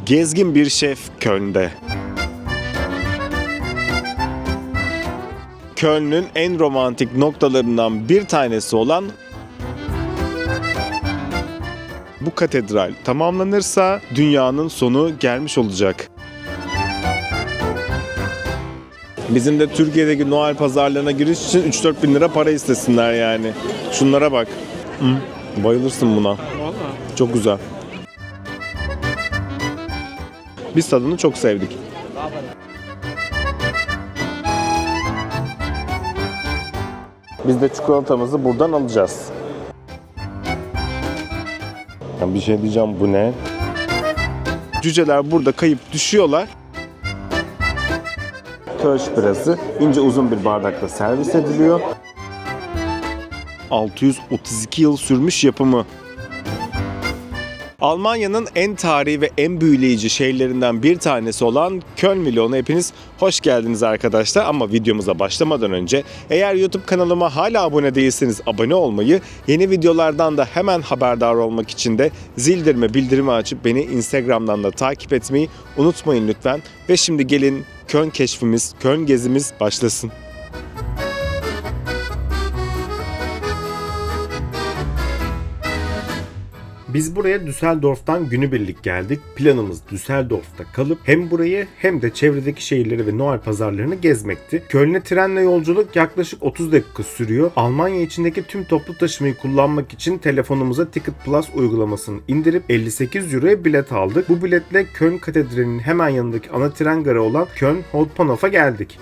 Gezgin bir şef Köln'de. Köln'ün en romantik noktalarından bir tanesi olan bu katedral tamamlanırsa dünyanın sonu gelmiş olacak. Bizim de Türkiye'deki Noel pazarlarına giriş için 3-4 bin lira para istesinler yani. Şunlara bak. Bayılırsın buna. Çok güzel. Biz tadını çok sevdik. Biz de çikolatamızı buradan alacağız. Ya bir şey diyeceğim, bu ne? Cüceler burada kayıp düşüyorlar. Kölsch Birası ince uzun bir bardakta servis ediliyor. 632 yıl sürmüş yapımı. Almanya'nın en tarihi ve en büyüleyici şehirlerinden bir tanesi olan Köln Milyonu. Hepiniz hoş geldiniz arkadaşlar. Ama videomuza başlamadan önce eğer YouTube kanalıma hala abone değilseniz abone olmayı, yeni videolardan da hemen haberdar olmak için de bildirimi açıp beni Instagram'dan da takip etmeyi unutmayın lütfen. Ve şimdi gelin Köln keşfimiz, Köln gezimiz başlasın. Biz buraya Düsseldorf'tan günübirlik geldik. Planımız Düsseldorf'ta kalıp hem burayı hem de çevredeki şehirleri ve Noel pazarlarını gezmekti. Köln'e trenle yolculuk yaklaşık 30 dakika sürüyor. Almanya içindeki tüm toplu taşımayı kullanmak için telefonumuza Ticket Plus uygulamasını indirip 58 euroya bilet aldık. Bu biletle Köln Katedrali'nin hemen yanındaki ana tren garı olan Köln Hauptbahnhof'a geldik.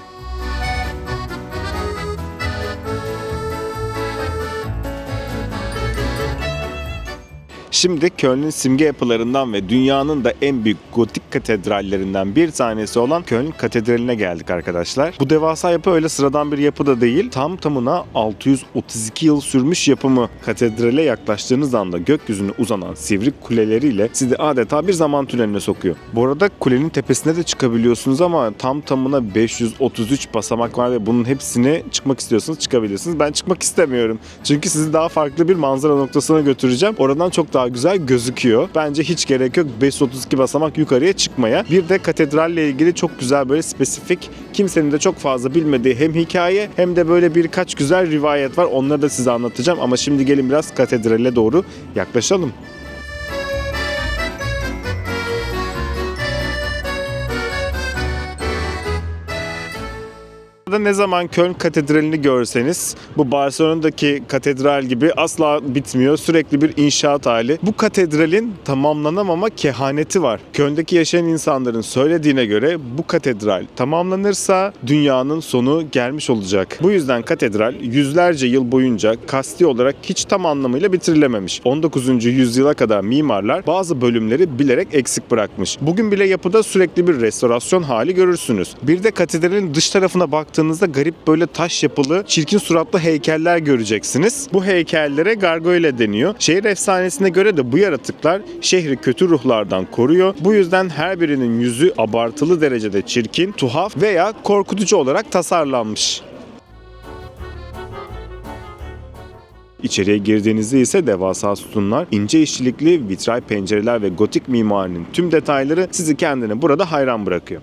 Şimdi Köln'ün simge yapılarından ve dünyanın da en büyük gotik katedrallerinden bir tanesi olan Köln Katedrali'ne geldik arkadaşlar. Bu devasa yapı öyle sıradan bir yapı da değil. Tam tamına 632 yıl sürmüş yapımı. Katedrale yaklaştığınız anda gökyüzüne uzanan sivri kuleleriyle sizi adeta bir zaman tüneline sokuyor. Bu arada kulenin tepesine de çıkabiliyorsunuz ama tam tamına 533 basamak var ve bunun hepsine çıkmak istiyorsanız çıkabilirsiniz. Ben çıkmak istemiyorum. Çünkü sizi daha farklı bir manzara noktasına götüreceğim. Oradan çok daha güzel gözüküyor. Bence hiç gerek yok 532 basamak yukarıya çıkmaya. Bir de katedralle ilgili çok güzel böyle spesifik, kimsenin de çok fazla bilmediği hem hikaye hem de böyle birkaç güzel rivayet var. Onları da size anlatacağım ama şimdi gelin biraz katedrale doğru yaklaşalım. Ne zaman Köln Katedrali'ni görseniz bu Barcelona'daki katedral gibi asla bitmiyor. Sürekli bir inşaat hali. Bu katedralin tamamlanamama kehaneti var. Köln'deki yaşayan insanların söylediğine göre bu katedral tamamlanırsa dünyanın sonu gelmiş olacak. Bu yüzden katedral yüzlerce yıl boyunca kasti olarak hiç tam anlamıyla bitirilememiş. 19. yüzyıla kadar mimarlar bazı bölümleri bilerek eksik bırakmış. Bugün bile yapıda sürekli bir restorasyon hali görürsünüz. Bir de katedralin dış tarafına baktığınızda garip böyle taş yapılı, çirkin suratlı heykeller göreceksiniz. Bu heykellere gargoyle deniyor. Şehir efsanesine göre de bu yaratıklar şehri kötü ruhlardan koruyor. Bu yüzden her birinin yüzü abartılı derecede çirkin, tuhaf veya korkutucu olarak tasarlanmış. İçeriye girdiğinizde ise devasa sütunlar, ince işçilikli vitray pencereler ve gotik mimarinin tüm detayları sizi kendine burada hayran bırakıyor.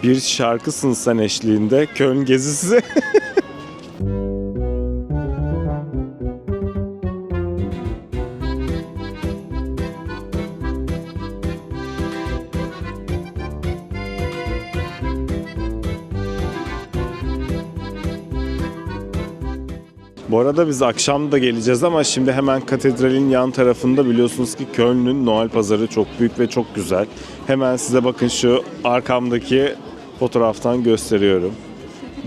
Bir şarkısın sen eşliğinde Köln gezisi. Bu arada biz akşam da geleceğiz ama şimdi hemen katedralin yan tarafında biliyorsunuz ki Köln'ün Noel pazarı çok büyük ve çok güzel. Hemen size bakın şu arkamdaki fotoğraftan gösteriyorum.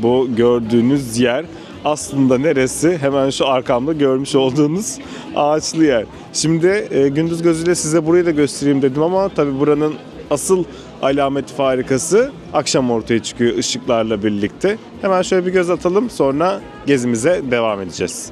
Bu gördüğünüz yer aslında neresi? Hemen şu arkamda görmüş olduğunuz ağaçlı yer. Şimdi gündüz gözüyle size burayı da göstereyim dedim ama tabii buranın asıl alamet farikası akşam ortaya çıkıyor ışıklarla birlikte. Hemen şöyle bir göz atalım, sonra gezimize devam edeceğiz.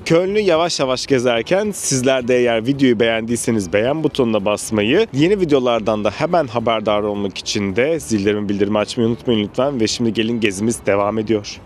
Köln'ü yavaş yavaş gezerken sizler de eğer videoyu beğendiyseniz beğen butonuna basmayı, yeni videolardan da hemen haberdar olmak için de zillerimi bildirimi açmayı unutmayın lütfen. Ve şimdi gelin, gezimiz devam ediyor.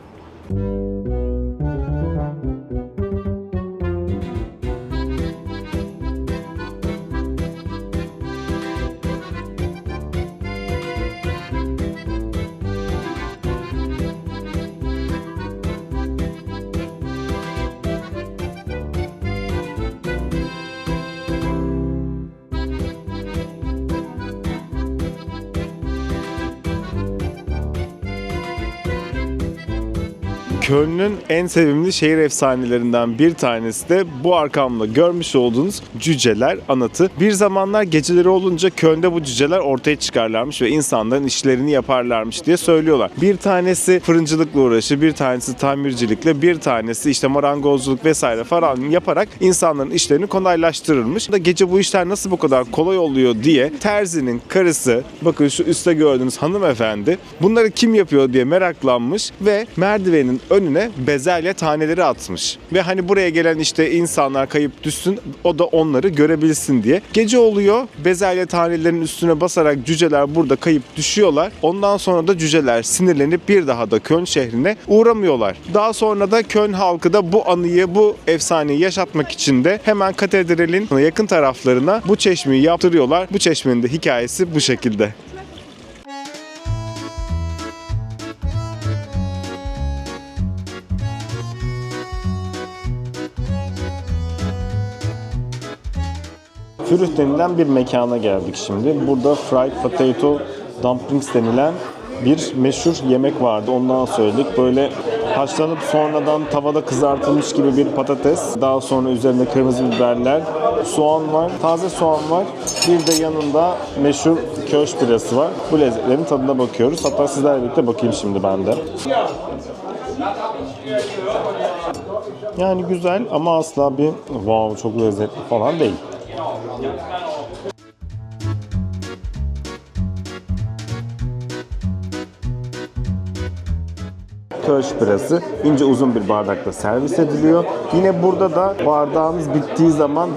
Köln'ün en sevimli şehir efsanelerinden bir tanesi de bu arkamda görmüş olduğunuz cüceler anıtı. Bir zamanlar geceleri olunca Köln'de bu cüceler ortaya çıkarlarmış ve insanların işlerini yaparlarmış diye söylüyorlar. Bir tanesi fırıncılıkla uğraşı, bir tanesi tamircilikle, bir tanesi işte marangozculuk vesaire falan yaparak insanların işlerini kolaylaştırırmış. Da gece bu işler nasıl bu kadar kolay oluyor diye terzinin karısı, bakın şu üstte gördüğünüz hanımefendi, bunları kim yapıyor diye meraklanmış ve merdivenin önüne bezelye taneleri atmış. Ve hani buraya gelen işte insanlar kayıp düşsün, o da onları görebilsin diye. Gece oluyor, bezelye tanelerinin üstüne basarak cüceler burada kayıp düşüyorlar. Ondan sonra da cüceler sinirlenip bir daha da Köln şehrine uğramıyorlar. Daha sonra da Köln halkı da bu anıyı, bu efsaneyi yaşatmak için de hemen katedralin yakın taraflarına bu çeşmeyi yaptırıyorlar. Bu çeşmenin de hikayesi bu şekilde. Fürüh denilen bir mekana geldik şimdi. Burada fried potato dumplings denilen bir meşhur yemek vardı. Ondan söyledik. Böyle haşlanıp sonradan tavada kızartılmış gibi bir patates. Daha sonra üzerinde kırmızı biberler, soğan var, taze soğan var. Bir de yanında meşhur köş birası var. Bu lezzetlerin tadına bakıyoruz. Hatta sizlerle birlikte bakayım şimdi ben de. Yani güzel ama asla bir wow çok lezzetli falan değil. Köş birası ince uzun bir bardakta servis ediliyor. Yine burada da bardağınız bittiği zaman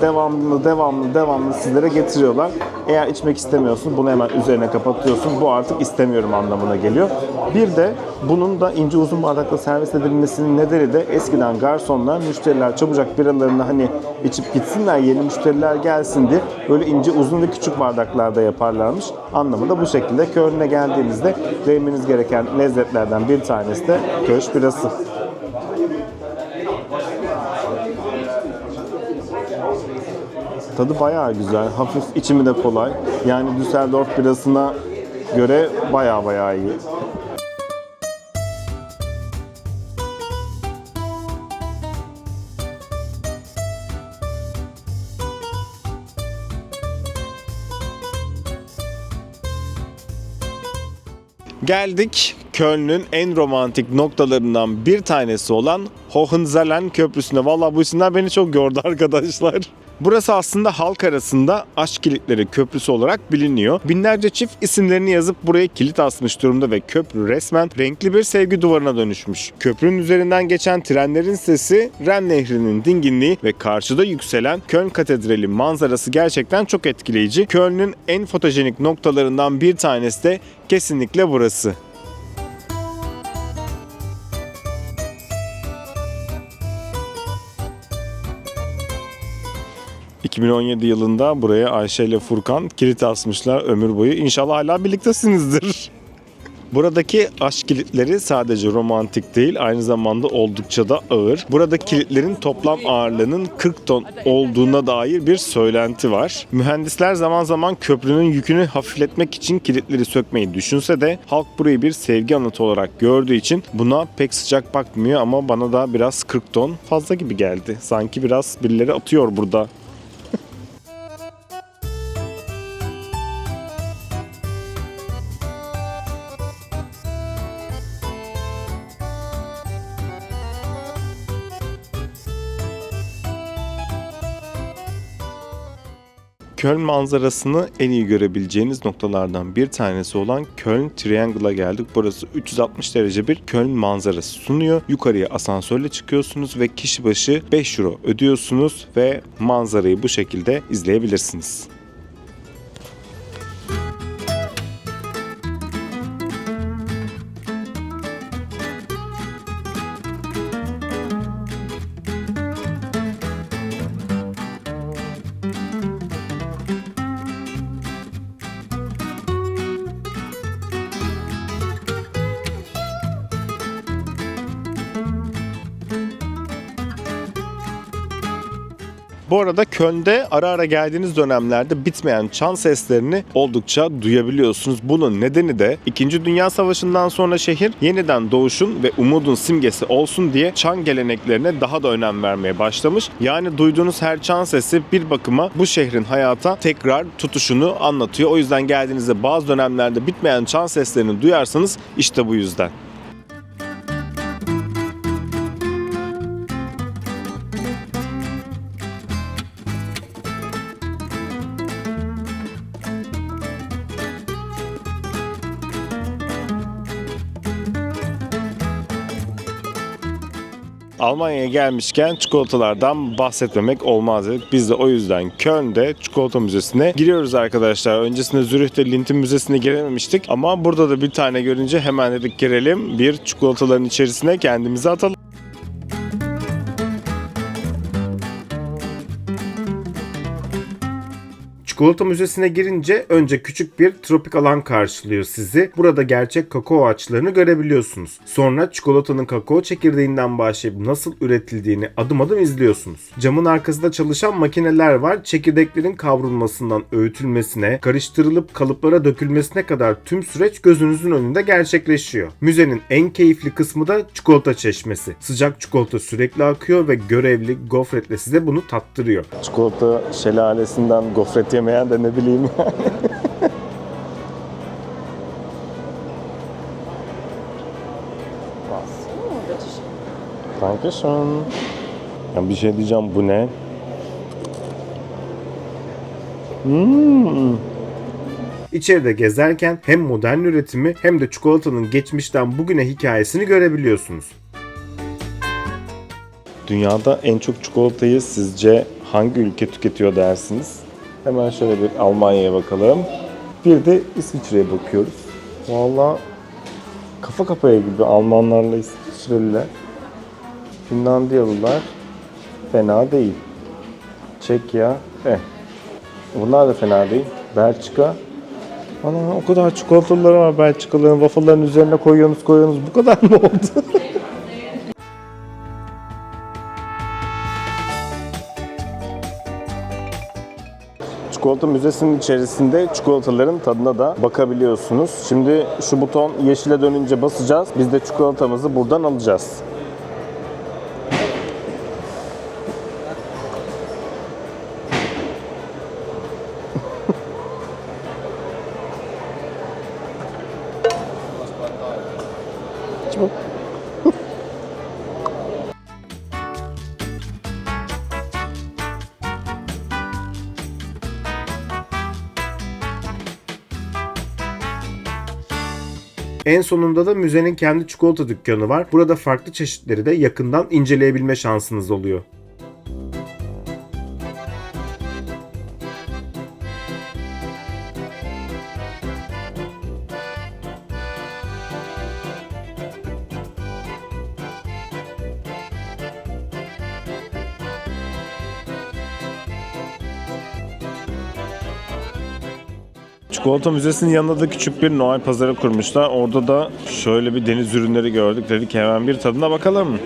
devamlı sizlere getiriyorlar. Eğer içmek istemiyorsun bunu hemen üzerine kapatıyorsun. Bu artık istemiyorum anlamına geliyor. Bir de bunun da ince uzun bardakta servis edilmesinin nedeni de eskiden garsonlar müşteriler çabucak biralarını hani içip gitsinler, yeni müşteriler gelsin diye böyle ince uzun ve küçük bardaklarda yaparlarmış. Anlamı da bu şekilde. Köln'e geldiğinizde değmeniz gereken lezzetlerden bir tanesi de köş birası. Tadı bayağı güzel. Hafif, içimi de kolay. Yani Düsseldorf birasına göre bayağı iyi. Geldik Köln'ün en romantik noktalarından bir tanesi olan Hohenzollern Köprüsü'ne. Vallahi bu isimler beni çok yordu arkadaşlar. Burası aslında halk arasında aşk kilitleri köprüsü olarak biliniyor. Binlerce çift isimlerini yazıp buraya kilit asmış durumda ve köprü resmen renkli bir sevgi duvarına dönüşmüş. Köprünün üzerinden geçen trenlerin sesi, Ren Nehri'nin dinginliği ve karşıda yükselen Köln Katedrali manzarası gerçekten çok etkileyici. Köln'ün en fotojenik noktalarından bir tanesi de kesinlikle burası. 2017 yılında buraya Ayşe ile Furkan kilit asmışlar ömür boyu. İnşallah hala birliktesinizdir. Buradaki aşk kilitleri sadece romantik değil, aynı zamanda oldukça da ağır. Burada kilitlerin toplam ağırlığının 40 ton olduğuna dair bir söylenti var. Mühendisler zaman zaman köprünün yükünü hafifletmek için kilitleri sökmeyi düşünse de halk burayı bir sevgi anıtı olarak gördüğü için buna pek sıcak bakmıyor ama bana da biraz 40 ton fazla gibi geldi. Sanki biraz birileri atıyor burada. Köln manzarasını en iyi görebileceğiniz noktalardan bir tanesi olan Köln Triangle'a geldik. Burası 360 derece bir Köln manzarası sunuyor. Yukarıya asansörle çıkıyorsunuz ve kişi başı 5 euro ödüyorsunuz ve manzarayı bu şekilde izleyebilirsiniz. Bu arada Köln'de ara ara geldiğiniz dönemlerde bitmeyen çan seslerini oldukça duyabiliyorsunuz. Bunun nedeni de 2. Dünya Savaşı'ndan sonra şehir yeniden doğuşun ve umudun simgesi olsun diye çan geleneklerine daha da önem vermeye başlamış. Yani duyduğunuz her çan sesi bir bakıma bu şehrin hayata tekrar tutuşunu anlatıyor. O yüzden geldiğinizde bazı dönemlerde bitmeyen çan seslerini duyarsanız işte bu yüzden. Almanya'ya gelmişken çikolatalardan bahsetmemek olmaz dedik. Biz de o yüzden Köln'de çikolata müzesine giriyoruz arkadaşlar. Öncesinde Zürih'te Lindt Müzesi'ne girememiştik ama burada da bir tane görünce hemen dedik girelim. Bir çikolataların içerisine kendimizi atalım. Çikolata müzesine girince önce küçük bir tropik alan karşılıyor sizi. Burada gerçek kakao ağaçlarını görebiliyorsunuz. Sonra çikolatanın kakao çekirdeğinden başlayıp nasıl üretildiğini adım adım izliyorsunuz. Camın arkasında çalışan makineler var. Çekirdeklerin kavrulmasından öğütülmesine, karıştırılıp kalıplara dökülmesine kadar tüm süreç gözünüzün önünde gerçekleşiyor. Müzenin en keyifli kısmı da çikolata çeşmesi. Sıcak çikolata sürekli akıyor ve görevli gofretle size bunu tattırıyor. Çikolata şelalesinden gofret yemeyen de ne bileyim yani. Dankeschön. Ya bir şey diyeceğim, bu ne? İçeride gezerken hem modern üretimi hem de çikolatanın geçmişten bugüne hikayesini görebiliyorsunuz. Dünyada en çok çikolatayı sizce hangi ülke tüketiyor dersiniz? Hemen şöyle bir Almanya'ya bakalım. Bir de İsviçre'ye bakıyoruz. Vallahi kafa kafaya gibi Almanlarla İsviçreliler. Finlandiyalılar fena değil. Çekya, bunlar da fena değil. Belçika. Ana o kadar çikolataları var Belçikalıların, waffle'ların üzerine koyuyorsunuz. Bu kadar mı oldu? Çikolata müzesinin içerisinde çikolataların tadına da bakabiliyorsunuz. Şimdi şu buton yeşile dönünce basacağız. Biz de çikolatamızı buradan alacağız. En sonunda da müzenin kendi çikolata dükkanı var. Burada farklı çeşitleri de yakından inceleyebilme şansınız oluyor. Çikolata Müzesi'nin yanında da küçük bir Noel pazarı kurmuşlar. Orada da şöyle bir deniz ürünleri gördük. Dedik hemen bir tadına bakalım.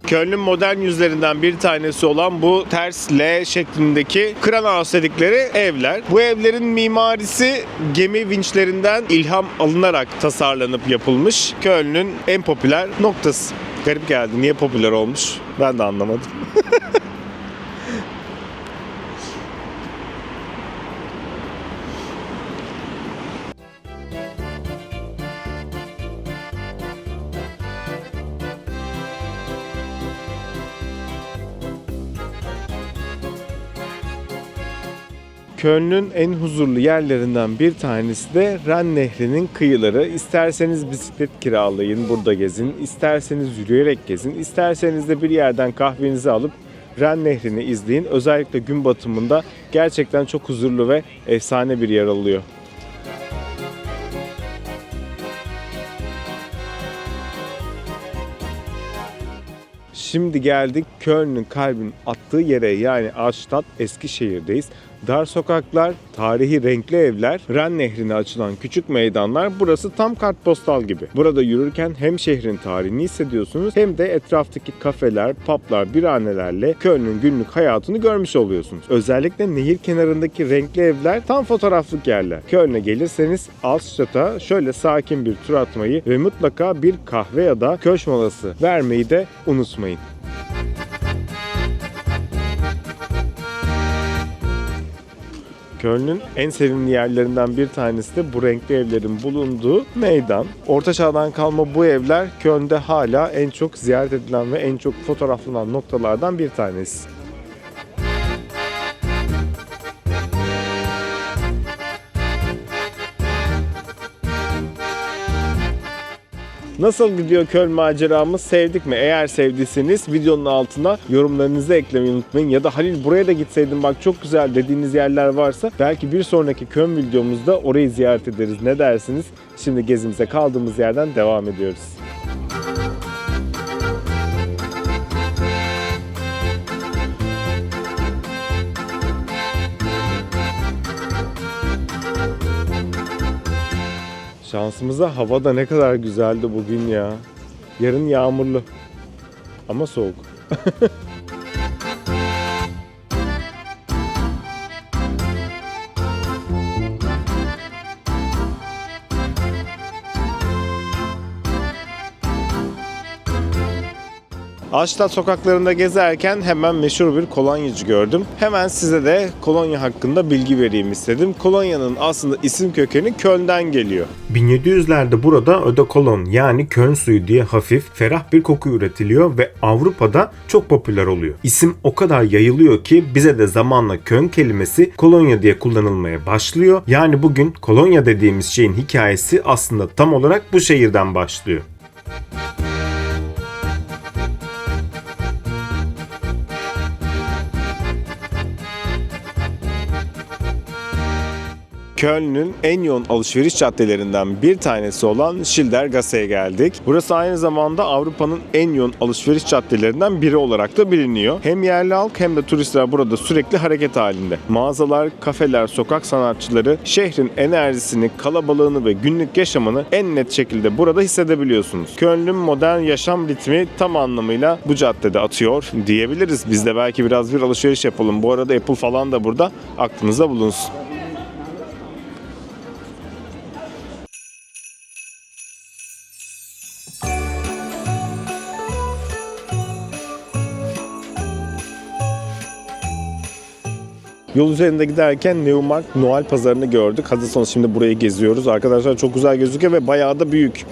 Köln'ün modern yüzlerinden bir tanesi olan bu ters L şeklindeki Kranhaus dedikleri evler. Bu evlerin mimarisi gemi vinçlerinden ilham alınarak tasarlanıp yapılmış. Köln'ün en popüler noktası. Garip geldi. Niye popüler olmuş? Ben de anlamadım. Köln'ün en huzurlu yerlerinden bir tanesi de Ren Nehri'nin kıyıları. İsterseniz bisiklet kiralayın, burada gezin. İsterseniz yürüyerek gezin. İsterseniz de bir yerden kahvenizi alıp Ren Nehri'ni izleyin. Özellikle gün batımında gerçekten çok huzurlu ve efsane bir yer oluyor. Şimdi geldik Köln'ün kalbin attığı yere, yani Altstadt, Eskişehir'deyiz. Dar sokaklar, tarihi renkli evler, Ren Nehri'ne açılan küçük meydanlar, burası tam kartpostal gibi. Burada yürürken hem şehrin tarihini hissediyorsunuz hem de etraftaki kafeler, publar, birhanelerle Köln'ün günlük hayatını görmüş oluyorsunuz. Özellikle nehir kenarındaki renkli evler tam fotoğraflık yerler. Köln'e gelirseniz Altstadt'a şöyle sakin bir tur atmayı ve mutlaka bir kahve ya da köşk molası vermeyi de unutmayın. Köln'ün en sevimli yerlerinden bir tanesi de bu renkli evlerin bulunduğu meydan. Orta Çağ'dan kalma bu evler Köln'de hala en çok ziyaret edilen ve en çok fotoğraflanan noktalardan bir tanesi. Nasıl gidiyor Köln maceramız? Sevdik mi? Eğer sevdiyseniz videonun altına yorumlarınızı eklemeyi unutmayın. Ya da Halil buraya da gitseydim bak çok güzel dediğiniz yerler varsa belki bir sonraki Köln videomuzda orayı ziyaret ederiz. Ne dersiniz? Şimdi gezimize kaldığımız yerden devam ediyoruz. Şansımıza hava da ne kadar güzeldi bugün ya. Yarın yağmurlu ama soğuk. Altstadt sokaklarında gezerken hemen meşhur bir kolonyacı gördüm. Hemen size de kolonya hakkında bilgi vereyim istedim. Kolonya'nın aslında isim kökeni Köln'den geliyor. 1700'lerde burada Eau de Cologne, yani Köln suyu diye hafif, ferah bir koku üretiliyor ve Avrupa'da çok popüler oluyor. İsim o kadar yayılıyor ki bize de zamanla Köln kelimesi kolonya diye kullanılmaya başlıyor. Yani bugün kolonya dediğimiz şeyin hikayesi aslında tam olarak bu şehirden başlıyor. Köln'ün en yoğun alışveriş caddelerinden bir tanesi olan Schildergasse'ye geldik. Burası aynı zamanda Avrupa'nın en yoğun alışveriş caddelerinden biri olarak da biliniyor. Hem yerli halk hem de turistler burada sürekli hareket halinde. Mağazalar, kafeler, sokak sanatçıları şehrin enerjisini, kalabalığını ve günlük yaşamını en net şekilde burada hissedebiliyorsunuz. Köln'ün modern yaşam ritmi tam anlamıyla bu caddede atıyor diyebiliriz. Biz de belki biraz bir alışveriş yapalım. Bu arada Apple falan da burada, aklınızda bulunsun. Yol üzerinde giderken Neumarkt Noel pazarını gördük. Hazırsanız şimdi burayı geziyoruz. Arkadaşlar çok güzel gözüküyor ve bayağı da büyük.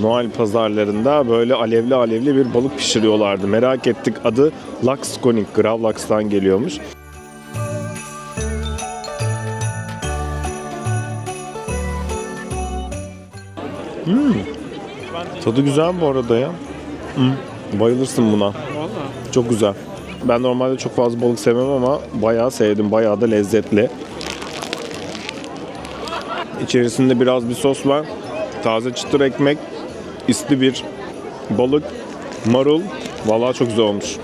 Noel pazarlarında böyle alevli alevli bir balık pişiriyorlardı. Merak ettik, adı Lachskoning, Gravlax'tan geliyormuş. Tadı güzel bu arada ya. Bayılırsın buna. Vallahi. Çok güzel. Ben normalde çok fazla balık sevmem ama bayağı sevdim. Bayağı da lezzetli. İçerisinde biraz bir sos var. Taze çıtır ekmek, isli bir balık, marul. Vallahi çok güzel olmuş.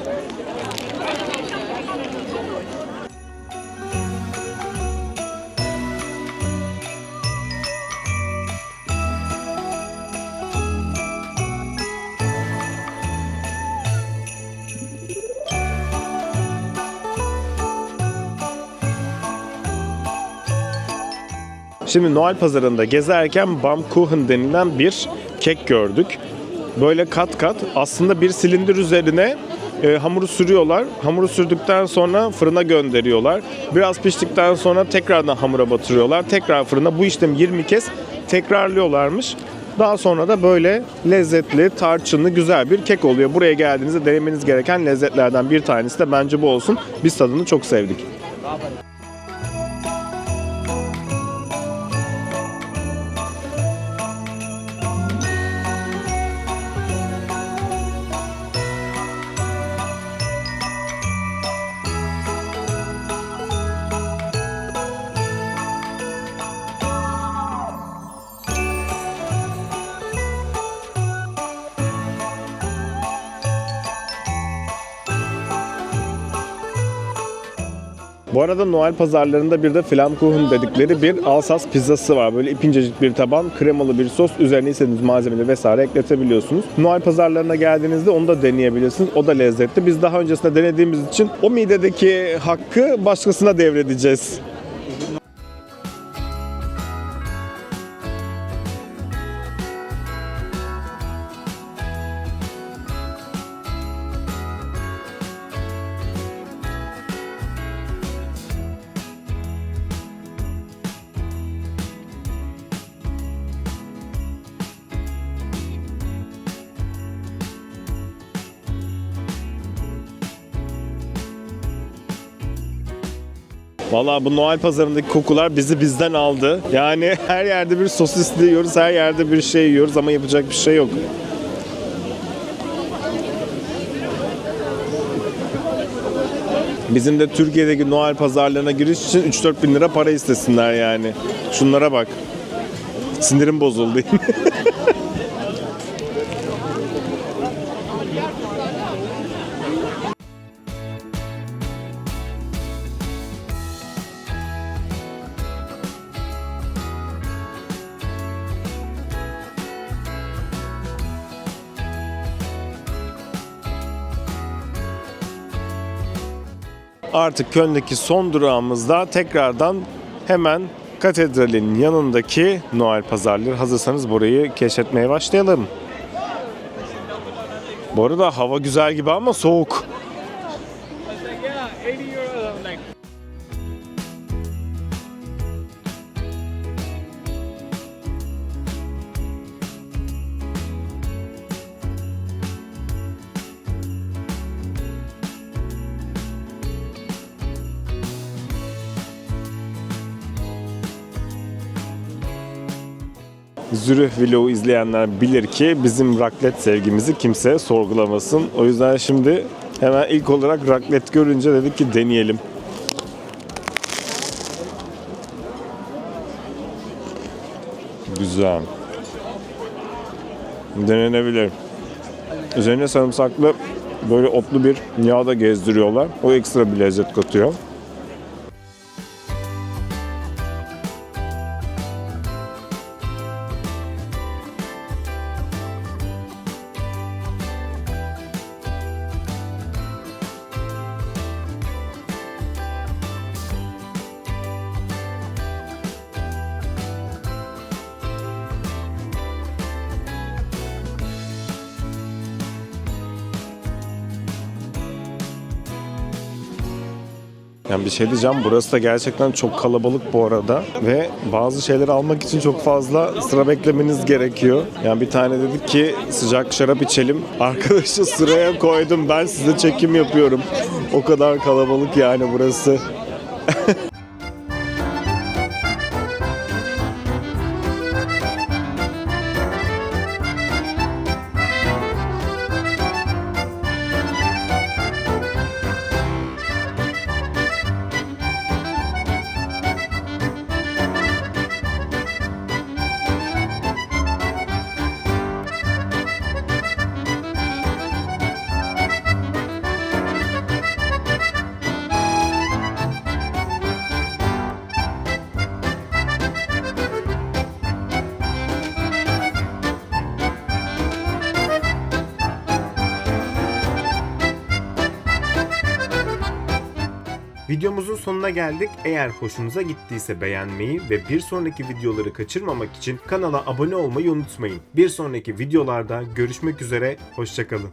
Şimdi Noel pazarında gezerken Baumkuchen denilen bir kek gördük. Böyle kat kat aslında bir silindir üzerine hamuru sürüyorlar. Hamuru sürdükten sonra fırına gönderiyorlar. Biraz piştikten sonra tekrardan hamura batırıyorlar. Tekrar fırına, bu işlemi 20 kez tekrarlıyorlarmış. Daha sonra da böyle lezzetli, tarçınlı, güzel bir kek oluyor. Buraya geldiğinizde denemeniz gereken lezzetlerden bir tanesi de bence bu olsun. Biz tadını çok sevdik. Bu arada Noel pazarlarında bir de Flammkuchen dedikleri bir Alsas pizzası var. Böyle ipinecik bir taban, kremalı bir sos. Üzerine istediğiniz malzemeleri vesaire ekletebiliyorsunuz. Noel pazarlarına geldiğinizde onu da deneyebilirsiniz. O da lezzetli. Biz daha öncesinde denediğimiz için o midedeki hakkı başkasına devredeceğiz. Valla bu Noel pazarındaki kokular bizi bizden aldı. Yani her yerde bir sosis yiyoruz, her yerde bir şey yiyoruz ama yapacak bir şey yok. Bizim de Türkiye'deki Noel pazarlarına giriş için 3-4 bin lira para istesinler yani. Şunlara bak. Sinirim bozuldu. Artık Köln'deki son durağımızda tekrardan hemen katedralin yanındaki Noel pazarları. Hazırsanız burayı keşfetmeye başlayalım. Bu arada hava güzel gibi ama soğuk. Zürih vlogu izleyenler bilir ki bizim raclette sevgimizi kimse sorgulamasın. O yüzden şimdi hemen ilk olarak raclette görünce dedik ki deneyelim. Güzel. Denenebilir. Üzerine sarımsaklı böyle otlu bir yağ da gezdiriyorlar. O ekstra bir lezzet katıyor. Yani bir şey diyeceğim, burası da gerçekten çok kalabalık bu arada ve bazı şeyleri almak için çok fazla sıra beklemeniz gerekiyor. Yani bir tane dedik ki sıcak şarap içelim. Arkadaşı sıraya koydum, ben size çekim yapıyorum. O kadar kalabalık yani burası. Videomuzun sonuna geldik. Eğer hoşunuza gittiyse beğenmeyi ve bir sonraki videoları kaçırmamak için kanala abone olmayı unutmayın. Bir sonraki videolarda görüşmek üzere, hoşça kalın.